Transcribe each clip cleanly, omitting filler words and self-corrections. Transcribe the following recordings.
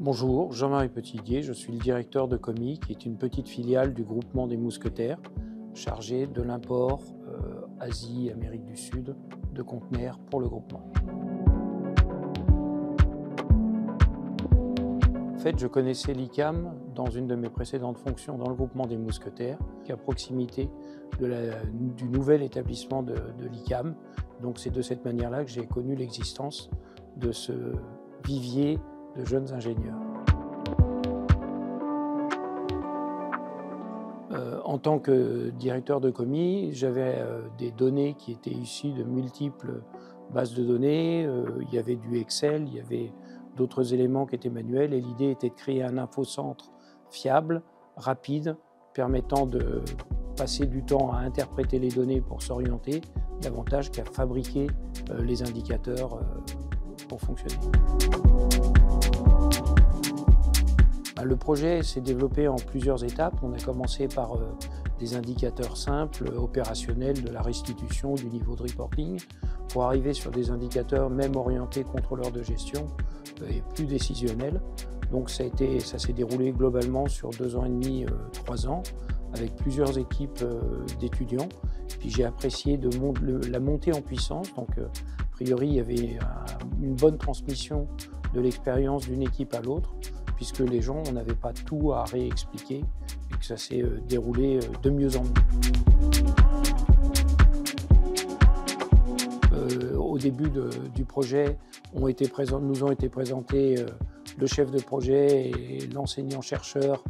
Bonjour, Jean-Marie Petitdié, je suis le directeur de Comi, qui est une petite filiale du groupement des mousquetaires, chargé de l'import Asie, Amérique du Sud, de conteneurs pour le groupement. En fait, je connaissais l'ICAM dans une de mes précédentes fonctions dans le groupement des mousquetaires, qui est à proximité du nouvel établissement de l'ICAM. Donc c'est de cette manière-là que j'ai connu l'existence de ce vivier de jeunes ingénieurs. En tant que directeur de Comi, j'avais des données qui étaient issues de multiples bases de données. Il y avait du Excel, il y avait d'autres éléments qui étaient manuels, et l'idée était de créer un infocentre fiable, rapide, permettant de passer du temps à interpréter les données pour s'orienter, davantage qu'à fabriquer les indicateurs pour fonctionner. Le projet s'est développé en plusieurs étapes. On a commencé par des indicateurs simples, opérationnels de la restitution, du niveau de reporting, pour arriver sur des indicateurs même orientés contrôleurs de gestion et plus décisionnels. Donc ça s'est déroulé globalement sur 2 ans et demi, 3 ans, avec plusieurs équipes d'étudiants. Puis j'ai apprécié la montée en puissance. Donc a priori, il y avait une bonne transmission de l'expérience d'une équipe à l'autre, puisque les gens, on n'avait pas tout à réexpliquer et que ça s'est déroulé de mieux en mieux. Au début du projet, nous ont été présentés le chef de projet et l'enseignant-chercheur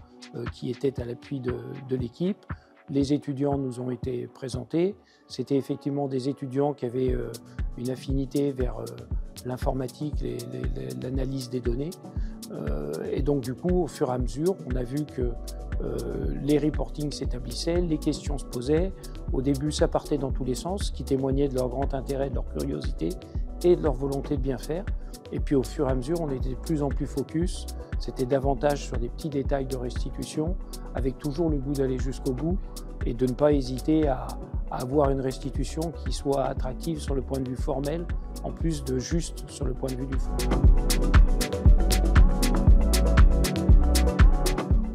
qui était à l'appui de l'équipe. Les étudiants nous ont été présentés. C'était effectivement des étudiants qui avaient une affinité vers l'informatique, l'analyse des données. Et donc du coup, au fur et à mesure, on a vu que les reportings s'établissaient, les questions se posaient. Au début, ça partait dans tous les sens, ce qui témoignait de leur grand intérêt, de leur curiosité et de leur volonté de bien faire. Et puis au fur et à mesure, on était de plus en plus focus. C'était davantage sur des petits détails de restitution, avec toujours le goût d'aller jusqu'au bout et de ne pas hésiter à avoir une restitution qui soit attractive sur le point de vue formel, en plus de juste sur le point de vue du fond.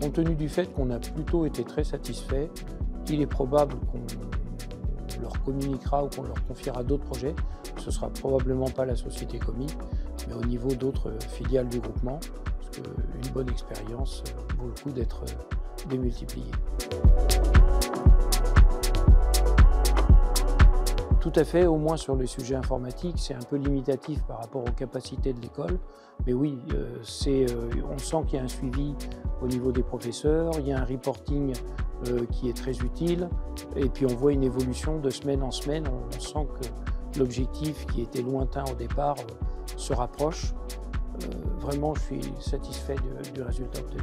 Compte tenu du fait qu'on a plutôt été très satisfaits, il est probable qu'on leur communiquera ou qu'on leur confiera d'autres projets. Ce ne sera probablement pas la société Comi, mais au niveau d'autres filiales du groupement, parce qu'une bonne expérience vaut le coup d'être démultipliée. Tout à fait, au moins sur le sujet informatique, c'est un peu limitatif par rapport aux capacités de l'école. Mais oui, on sent qu'il y a un suivi au niveau des professeurs, il y a un reporting qui est très utile, et puis on voit une évolution de semaine en semaine. On sent que l'objectif qui était lointain au départ se rapproche. Vraiment, je suis satisfait du résultat obtenu.